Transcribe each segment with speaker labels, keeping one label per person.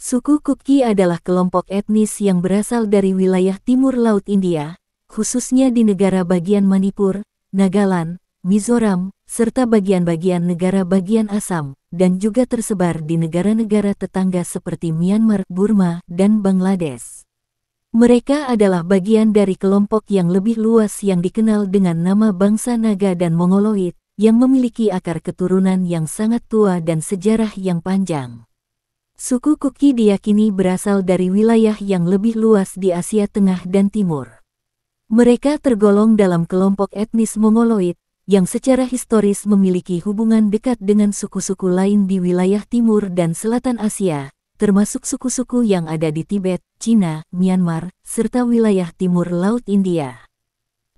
Speaker 1: Suku Kuki adalah kelompok etnis yang berasal dari wilayah timur Laut India, khususnya di negara bagian Manipur, Nagaland, Mizoram, serta bagian-bagian negara bagian Assam, dan juga tersebar di negara-negara tetangga seperti Myanmar, Burma, dan Bangladesh. Mereka adalah bagian dari kelompok yang lebih luas yang dikenal dengan nama bangsa Naga dan Mongoloid, yang memiliki akar keturunan yang sangat tua dan sejarah yang panjang. Suku Kuki diyakini berasal dari wilayah yang lebih luas di Asia Tengah dan Timur. Mereka tergolong dalam kelompok etnis Mongoloid, yang secara historis memiliki hubungan dekat dengan suku-suku lain di wilayah Timur dan Selatan Asia, termasuk suku-suku yang ada di Tibet, Cina, Myanmar, serta wilayah timur Laut India.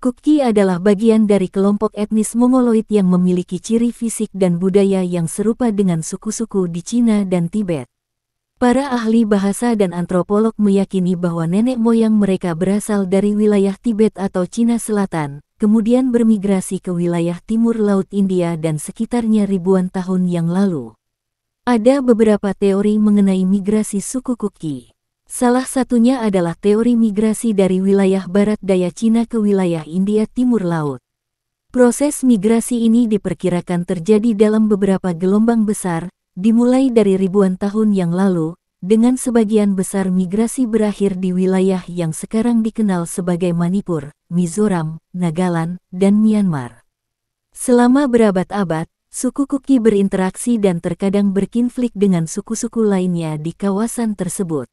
Speaker 1: Kuki adalah bagian dari kelompok etnis Mongoloid yang memiliki ciri fisik dan budaya yang serupa dengan suku-suku di Cina dan Tibet. Para ahli bahasa dan antropolog meyakini bahwa nenek moyang mereka berasal dari wilayah Tibet atau Cina Selatan, kemudian bermigrasi ke wilayah timur Laut India dan sekitarnya ribuan tahun yang lalu. Ada beberapa teori mengenai migrasi suku Kuki. Salah satunya adalah teori migrasi dari wilayah barat daya Cina ke wilayah India Timur Laut. Proses migrasi ini diperkirakan terjadi dalam beberapa gelombang besar, dimulai dari ribuan tahun yang lalu, dengan sebagian besar migrasi berakhir di wilayah yang sekarang dikenal sebagai Manipur, Mizoram, Nagaland, dan Myanmar. Selama berabad-abad, suku Kuki berinteraksi dan terkadang berkonflik dengan suku-suku lainnya di kawasan tersebut.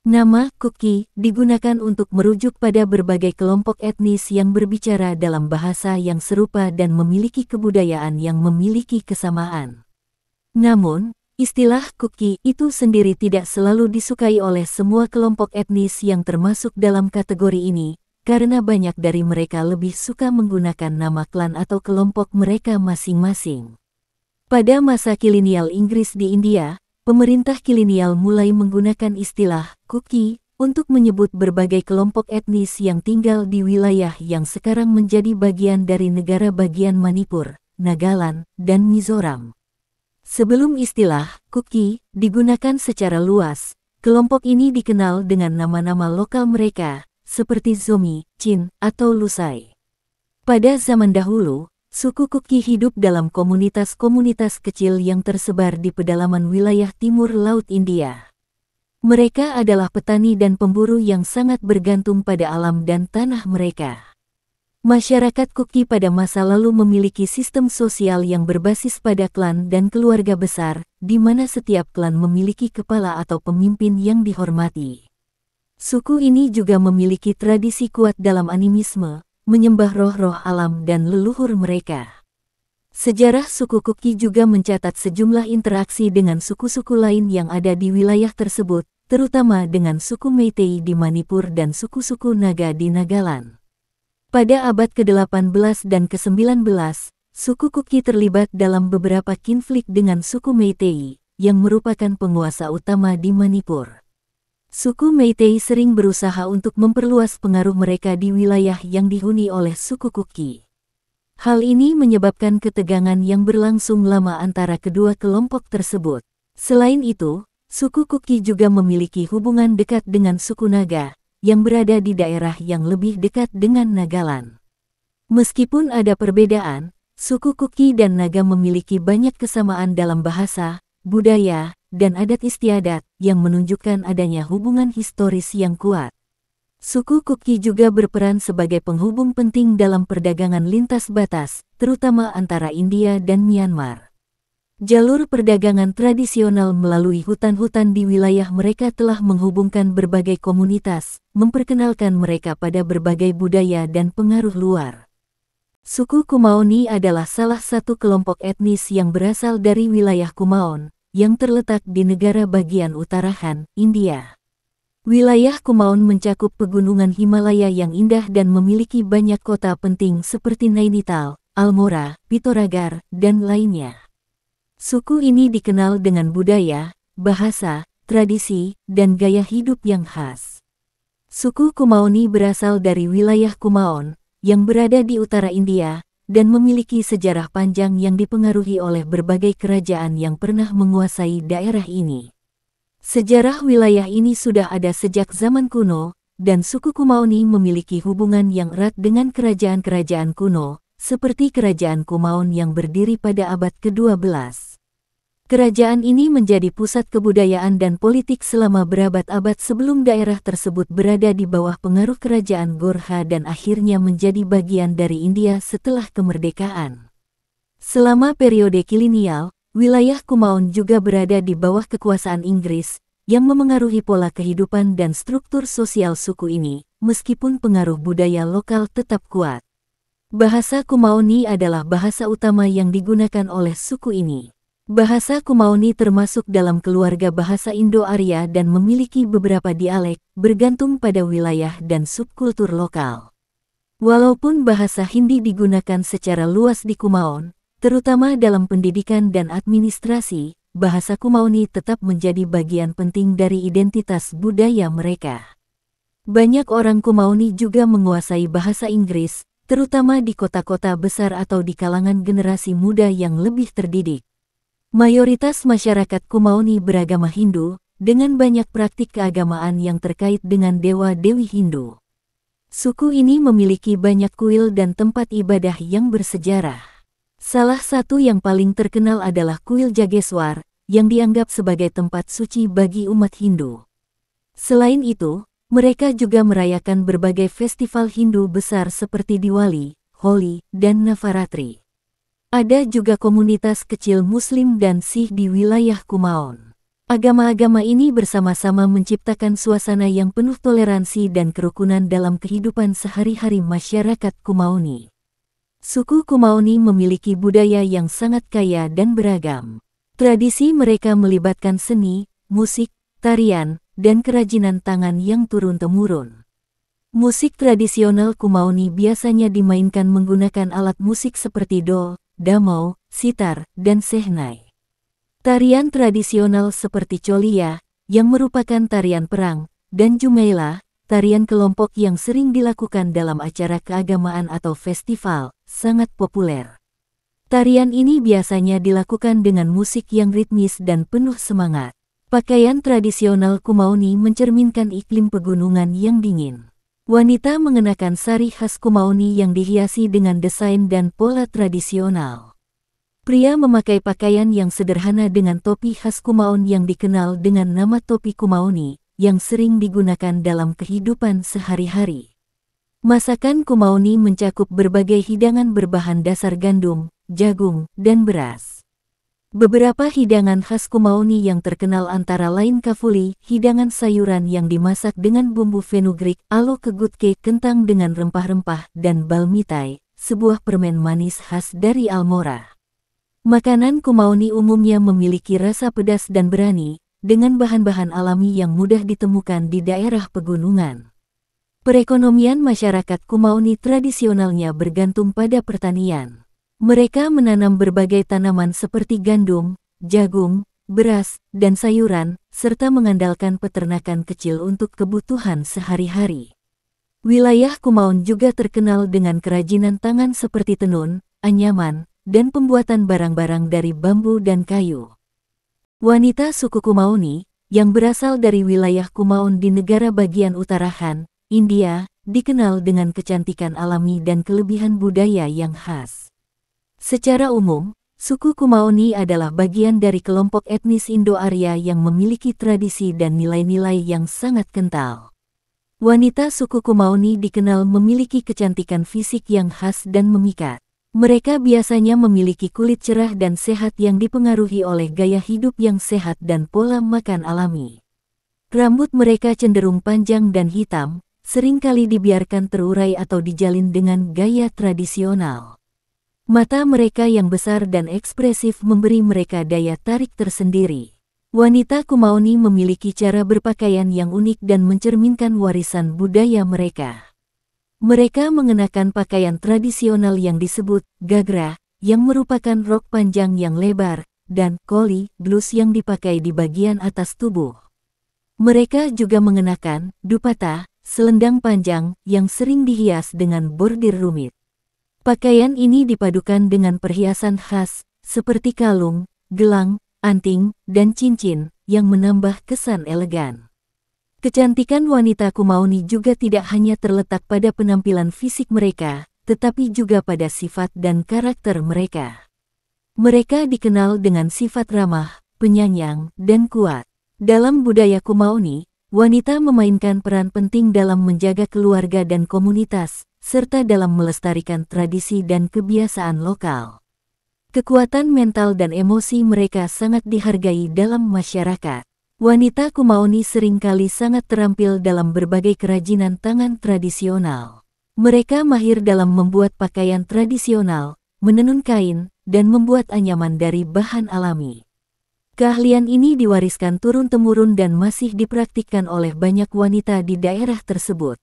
Speaker 1: Nama Kuki digunakan untuk merujuk pada berbagai kelompok etnis yang berbicara dalam bahasa yang serupa dan memiliki kebudayaan yang memiliki kesamaan. Namun, istilah Kuki itu sendiri tidak selalu disukai oleh semua kelompok etnis yang termasuk dalam kategori ini, karena banyak dari mereka lebih suka menggunakan nama klan atau kelompok mereka masing-masing. Pada masa kolonial Inggris di India, pemerintah kolonial mulai menggunakan istilah Kuki untuk menyebut berbagai kelompok etnis yang tinggal di wilayah yang sekarang menjadi bagian dari negara bagian Manipur, Nagaland, dan Mizoram. Sebelum istilah Kuki digunakan secara luas, kelompok ini dikenal dengan nama-nama lokal mereka, seperti Zomi, Chin, atau Lusai. Pada zaman dahulu, suku Kuki hidup dalam komunitas-komunitas kecil yang tersebar di pedalaman wilayah timur Laut India. Mereka adalah petani dan pemburu yang sangat bergantung pada alam dan tanah mereka. Masyarakat Kuki pada masa lalu memiliki sistem sosial yang berbasis pada klan dan keluarga besar, di mana setiap klan memiliki kepala atau pemimpin yang dihormati. Suku ini juga memiliki tradisi kuat dalam animisme, menyembah roh-roh alam dan leluhur mereka. Sejarah suku Kuki juga mencatat sejumlah interaksi dengan suku-suku lain yang ada di wilayah tersebut, terutama dengan suku Meitei di Manipur dan suku-suku Naga di Nagaland. Pada abad ke-18 dan ke-19, suku Kuki terlibat dalam beberapa konflik dengan suku Meitei, yang merupakan penguasa utama di Manipur. Suku Meitei sering berusaha untuk memperluas pengaruh mereka di wilayah yang dihuni oleh suku Kuki. Hal ini menyebabkan ketegangan yang berlangsung lama antara kedua kelompok tersebut. Selain itu, suku Kuki juga memiliki hubungan dekat dengan suku Naga, yang berada di daerah yang lebih dekat dengan Nagaland. Meskipun ada perbedaan, suku Kuki dan Naga memiliki banyak kesamaan dalam bahasa, budaya, dan adat istiadat yang menunjukkan adanya hubungan historis yang kuat. Suku Kuki juga berperan sebagai penghubung penting dalam perdagangan lintas batas, terutama antara India dan Myanmar. Jalur perdagangan tradisional melalui hutan-hutan di wilayah mereka telah menghubungkan berbagai komunitas, memperkenalkan mereka pada berbagai budaya dan pengaruh luar. Suku Kumaoni adalah salah satu kelompok etnis yang berasal dari wilayah Kumaon, yang terletak di negara bagian utara Han, India. Wilayah Kumaon mencakup pegunungan Himalaya yang indah dan memiliki banyak kota penting seperti Nainital, Almora, Pithoragarh, dan lainnya. Suku ini dikenal dengan budaya, bahasa, tradisi, dan gaya hidup yang khas. Suku Kumaoni berasal dari wilayah Kumaon, yang berada di utara India, dan memiliki sejarah panjang yang dipengaruhi oleh berbagai kerajaan yang pernah menguasai daerah ini. Sejarah wilayah ini sudah ada sejak zaman kuno, dan suku Kumaoni memiliki hubungan yang erat dengan kerajaan-kerajaan kuno, seperti Kerajaan Kumaon yang berdiri pada abad ke-12. Kerajaan ini menjadi pusat kebudayaan dan politik selama berabad-abad sebelum daerah tersebut berada di bawah pengaruh Kerajaan Gorkha dan akhirnya menjadi bagian dari India setelah kemerdekaan. Selama periode kolonial, wilayah Kumaon juga berada di bawah kekuasaan Inggris, yang memengaruhi pola kehidupan dan struktur sosial suku ini, meskipun pengaruh budaya lokal tetap kuat. Bahasa Kumaoni adalah bahasa utama yang digunakan oleh suku ini. Bahasa Kumaoni termasuk dalam keluarga bahasa Indo-Arya dan memiliki beberapa dialek, bergantung pada wilayah dan subkultur lokal. Walaupun bahasa Hindi digunakan secara luas di Kumaon, terutama dalam pendidikan dan administrasi, bahasa Kumaoni tetap menjadi bagian penting dari identitas budaya mereka. Banyak orang Kumaoni juga menguasai bahasa Inggris, terutama di kota-kota besar atau di kalangan generasi muda yang lebih terdidik. Mayoritas masyarakat Kumaoni beragama Hindu, dengan banyak praktik keagamaan yang terkait dengan dewa-dewi Hindu. Suku ini memiliki banyak kuil dan tempat ibadah yang bersejarah. Salah satu yang paling terkenal adalah kuil Jageswar, yang dianggap sebagai tempat suci bagi umat Hindu. Selain itu, mereka juga merayakan berbagai festival Hindu besar seperti Diwali, Holi, dan Navaratri. Ada juga komunitas kecil Muslim dan Sikh di wilayah Kumaon. Agama-agama ini bersama-sama menciptakan suasana yang penuh toleransi dan kerukunan dalam kehidupan sehari-hari masyarakat Kumaoni. Suku Kumaoni memiliki budaya yang sangat kaya dan beragam. Tradisi mereka melibatkan seni, musik, tarian, dan kerajinan tangan yang turun-temurun. Musik tradisional Kumaoni biasanya dimainkan menggunakan alat musik seperti dol, damau, sitar, dan sehnai. Tarian tradisional seperti Cholia, yang merupakan tarian perang, dan Jumeila, tarian kelompok yang sering dilakukan dalam acara keagamaan atau festival, sangat populer. Tarian ini biasanya dilakukan dengan musik yang ritmis dan penuh semangat. Pakaian tradisional Kumaoni mencerminkan iklim pegunungan yang dingin. Wanita mengenakan sari khas Kumaoni yang dihiasi dengan desain dan pola tradisional. Pria memakai pakaian yang sederhana dengan topi khas Kumaon yang dikenal dengan nama topi Kumaoni, yang sering digunakan dalam kehidupan sehari-hari. Masakan Kumaoni mencakup berbagai hidangan berbahan dasar gandum, jagung, dan beras. Beberapa hidangan khas Kumaoni yang terkenal antara lain kafuli, hidangan sayuran yang dimasak dengan bumbu fenugreek, alo kegutke kentang dengan rempah-rempah, dan balmitai, sebuah permen manis khas dari Almora. Makanan Kumaoni umumnya memiliki rasa pedas dan berani, dengan bahan-bahan alami yang mudah ditemukan di daerah pegunungan. Perekonomian masyarakat Kumaoni tradisionalnya bergantung pada pertanian. Mereka menanam berbagai tanaman seperti gandum, jagung, beras, dan sayuran, serta mengandalkan peternakan kecil untuk kebutuhan sehari-hari. Wilayah Kumaon juga terkenal dengan kerajinan tangan seperti tenun, anyaman, dan pembuatan barang-barang dari bambu dan kayu. Wanita suku Kumaoni, yang berasal dari wilayah Kumaon di negara bagian utara Han, India, dikenal dengan kecantikan alami dan kelebihan budaya yang khas. Secara umum, suku Kumaoni adalah bagian dari kelompok etnis Indo-Arya yang memiliki tradisi dan nilai-nilai yang sangat kental. Wanita suku Kumaoni dikenal memiliki kecantikan fisik yang khas dan memikat. Mereka biasanya memiliki kulit cerah dan sehat yang dipengaruhi oleh gaya hidup yang sehat dan pola makan alami. Rambut mereka cenderung panjang dan hitam, seringkali dibiarkan terurai atau dijalin dengan gaya tradisional. Mata mereka yang besar dan ekspresif memberi mereka daya tarik tersendiri. Wanita Kumaoni memiliki cara berpakaian yang unik dan mencerminkan warisan budaya mereka. Mereka mengenakan pakaian tradisional yang disebut gagra, yang merupakan rok panjang yang lebar, dan koli, blus yang dipakai di bagian atas tubuh. Mereka juga mengenakan dupatta, selendang panjang, yang sering dihias dengan bordir rumit. Pakaian ini dipadukan dengan perhiasan khas, seperti kalung, gelang, anting, dan cincin, yang menambah kesan elegan. Kecantikan wanita Kumaoni juga tidak hanya terletak pada penampilan fisik mereka, tetapi juga pada sifat dan karakter mereka. Mereka dikenal dengan sifat ramah, penyayang, dan kuat. Dalam budaya Kumaoni, wanita memainkan peran penting dalam menjaga keluarga dan komunitas, serta dalam melestarikan tradisi dan kebiasaan lokal. Kekuatan mental dan emosi mereka sangat dihargai dalam masyarakat. Wanita Kumaoni seringkali sangat terampil dalam berbagai kerajinan tangan tradisional. Mereka mahir dalam membuat pakaian tradisional, menenun kain, dan membuat anyaman dari bahan alami. Keahlian ini diwariskan turun-temurun dan masih dipraktikkan oleh banyak wanita di daerah tersebut.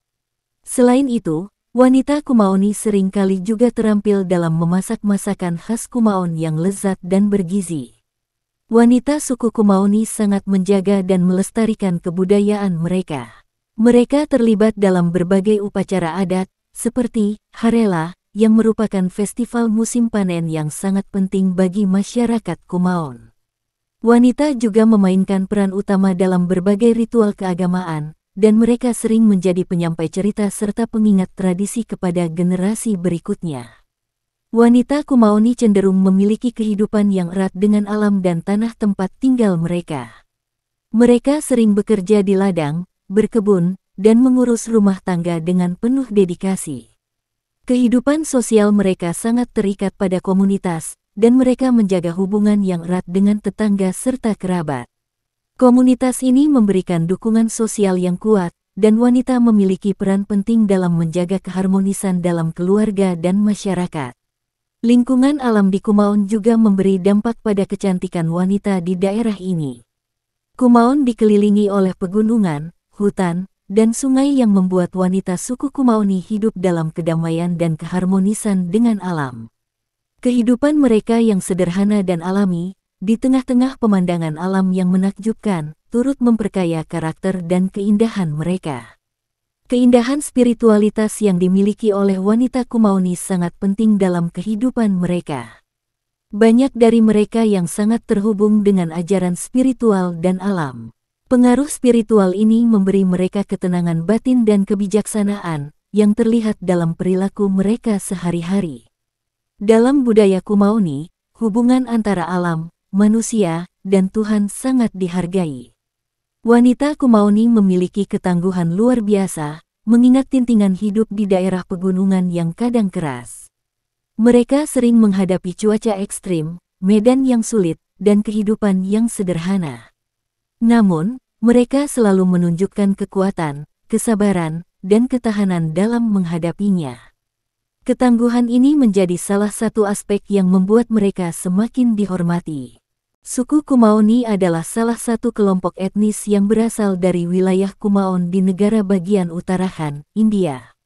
Speaker 1: Selain itu, wanita Kumaoni seringkali juga terampil dalam memasak masakan khas Kumaon yang lezat dan bergizi. Wanita suku Kumaoni sangat menjaga dan melestarikan kebudayaan mereka. Mereka terlibat dalam berbagai upacara adat, seperti Harela, yang merupakan festival musim panen yang sangat penting bagi masyarakat Kumaon. Wanita juga memainkan peran utama dalam berbagai ritual keagamaan, dan mereka sering menjadi penyampai cerita serta pengingat tradisi kepada generasi berikutnya. Wanita Kumaoni cenderung memiliki kehidupan yang erat dengan alam dan tanah tempat tinggal mereka. Mereka sering bekerja di ladang, berkebun, dan mengurus rumah tangga dengan penuh dedikasi. Kehidupan sosial mereka sangat terikat pada komunitas, dan mereka menjaga hubungan yang erat dengan tetangga serta kerabat. Komunitas ini memberikan dukungan sosial yang kuat, dan wanita memiliki peran penting dalam menjaga keharmonisan dalam keluarga dan masyarakat. Lingkungan alam di Kumaon juga memberi dampak pada kecantikan wanita di daerah ini. Kumaon dikelilingi oleh pegunungan, hutan, dan sungai yang membuat wanita suku Kumaoni hidup dalam kedamaian dan keharmonisan dengan alam. Kehidupan mereka yang sederhana dan alami, di tengah-tengah pemandangan alam yang menakjubkan, turut memperkaya karakter dan keindahan mereka. Keindahan spiritualitas yang dimiliki oleh wanita Kumaoni sangat penting dalam kehidupan mereka. Banyak dari mereka yang sangat terhubung dengan ajaran spiritual dan alam. Pengaruh spiritual ini memberi mereka ketenangan batin dan kebijaksanaan yang terlihat dalam perilaku mereka sehari-hari. Dalam budaya Kumaoni, hubungan antara alam, manusia, dan Tuhan sangat dihargai. Wanita Kumaoni memiliki ketangguhan luar biasa, mengingat tintingan hidup di daerah pegunungan yang kadang keras. Mereka sering menghadapi cuaca ekstrim, medan yang sulit, dan kehidupan yang sederhana. Namun, mereka selalu menunjukkan kekuatan, kesabaran, dan ketahanan dalam menghadapinya. Ketangguhan ini menjadi salah satu aspek yang membuat mereka semakin dihormati. Suku Kumaoni adalah salah satu kelompok etnis yang berasal dari wilayah Kumaon di negara bagian utara Han, India.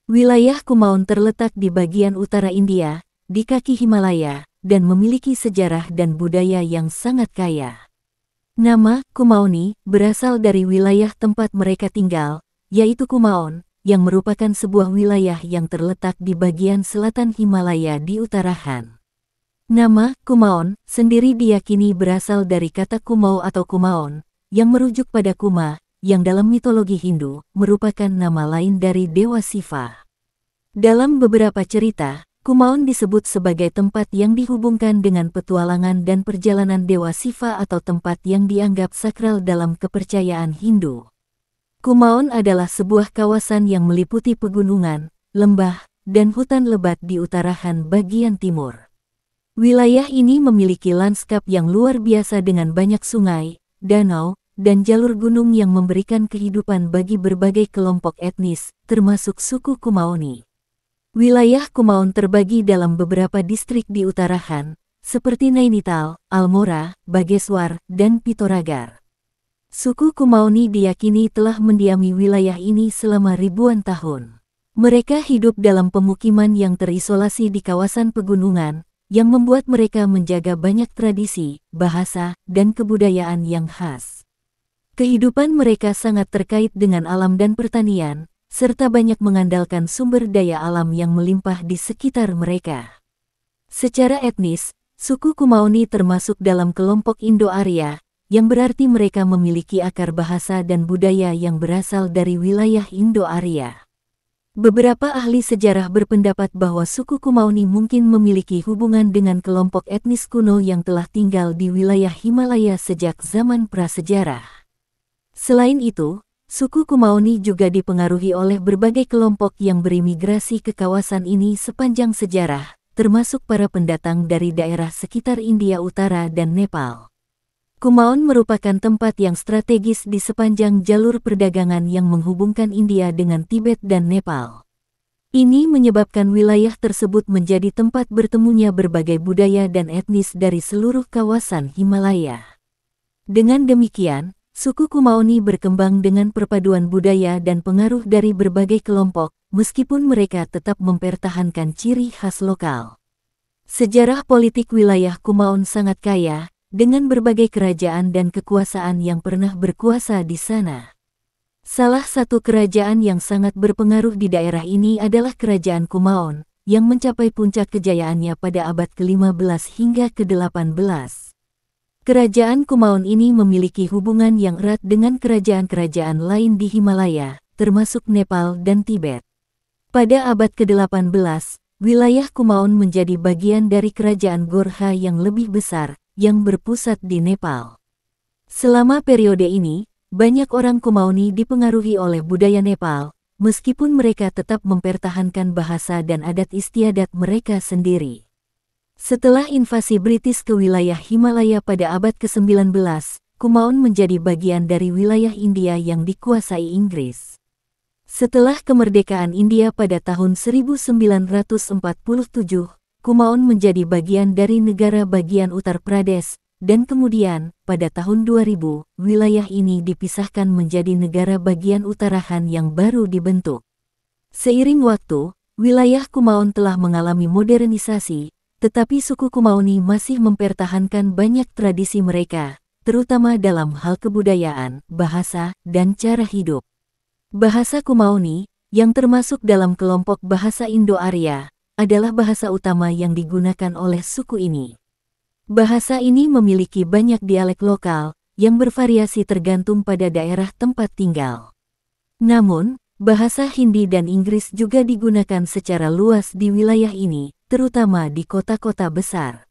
Speaker 1: Wilayah Kumaon terletak di bagian utara India, di kaki Himalaya, dan memiliki sejarah dan budaya yang sangat kaya. Nama Kumaoni berasal dari wilayah tempat mereka tinggal, yaitu Kumaon, yang merupakan sebuah wilayah yang terletak di bagian selatan Himalaya di utara Han. Nama Kumaon sendiri diyakini berasal dari kata Kumau atau Kumaon, yang merujuk pada Kuma, yang dalam mitologi Hindu merupakan nama lain dari Dewa Siva. Dalam beberapa cerita, Kumaon disebut sebagai tempat yang dihubungkan dengan petualangan dan perjalanan Dewa Siva atau tempat yang dianggap sakral dalam kepercayaan Hindu. Kumaon adalah sebuah kawasan yang meliputi pegunungan, lembah, dan hutan lebat di utara Han bagian timur. Wilayah ini memiliki lanskap yang luar biasa dengan banyak sungai, danau, dan jalur gunung yang memberikan kehidupan bagi berbagai kelompok etnis, termasuk suku Kumaoni. Wilayah Kumaon terbagi dalam beberapa distrik di utara Han, seperti Nainital, Almora, Bageswar, dan Pitoragar. Suku Kumaoni diyakini telah mendiami wilayah ini selama ribuan tahun. Mereka hidup dalam pemukiman yang terisolasi di kawasan pegunungan, yang membuat mereka menjaga banyak tradisi, bahasa, dan kebudayaan yang khas. Kehidupan mereka sangat terkait dengan alam dan pertanian, serta banyak mengandalkan sumber daya alam yang melimpah di sekitar mereka. Secara etnis, Suku Kumaoni termasuk dalam kelompok Indo-Arya, yang berarti mereka memiliki akar bahasa dan budaya yang berasal dari wilayah Indo-Arya. Beberapa ahli sejarah berpendapat bahwa suku Kumaoni mungkin memiliki hubungan dengan kelompok etnis kuno yang telah tinggal di wilayah Himalaya sejak zaman prasejarah. Selain itu, suku Kumaoni juga dipengaruhi oleh berbagai kelompok yang berimigrasi ke kawasan ini sepanjang sejarah, termasuk para pendatang dari daerah sekitar India Utara dan Nepal. Kumaon merupakan tempat yang strategis di sepanjang jalur perdagangan yang menghubungkan India dengan Tibet dan Nepal. Ini menyebabkan wilayah tersebut menjadi tempat bertemunya berbagai budaya dan etnis dari seluruh kawasan Himalaya. Dengan demikian, suku Kumaoni berkembang dengan perpaduan budaya dan pengaruh dari berbagai kelompok, meskipun mereka tetap mempertahankan ciri khas lokal. Sejarah politik wilayah Kumaon sangat kaya, dengan berbagai kerajaan dan kekuasaan yang pernah berkuasa di sana. Salah satu kerajaan yang sangat berpengaruh di daerah ini adalah Kerajaan Kumaon, yang mencapai puncak kejayaannya pada abad ke-15 hingga ke-18. Kerajaan Kumaon ini memiliki hubungan yang erat dengan kerajaan-kerajaan lain di Himalaya, termasuk Nepal dan Tibet. Pada abad ke-18, wilayah Kumaon menjadi bagian dari Kerajaan Gorkha yang lebih besar, yang berpusat di Nepal. Selama periode ini, banyak orang Kumaoni dipengaruhi oleh budaya Nepal, meskipun mereka tetap mempertahankan bahasa dan adat istiadat mereka sendiri. Setelah invasi British ke wilayah Himalaya pada abad ke-19, Kumaon menjadi bagian dari wilayah India yang dikuasai Inggris. Setelah kemerdekaan India pada tahun 1947, Kumaon menjadi bagian dari negara bagian Uttar Pradesh, dan kemudian, pada tahun 2000, wilayah ini dipisahkan menjadi negara bagian Uttarakhand yang baru dibentuk. Seiring waktu, wilayah Kumaon telah mengalami modernisasi, tetapi suku Kumaoni masih mempertahankan banyak tradisi mereka, terutama dalam hal kebudayaan, bahasa, dan cara hidup. Bahasa Kumaoni, yang termasuk dalam kelompok bahasa Indo-Arya, adalah bahasa utama yang digunakan oleh suku ini. Bahasa ini memiliki banyak dialek lokal, yang bervariasi tergantung pada daerah tempat tinggal. Namun, bahasa Hindi dan Inggris juga digunakan secara luas di wilayah ini, terutama di kota-kota besar.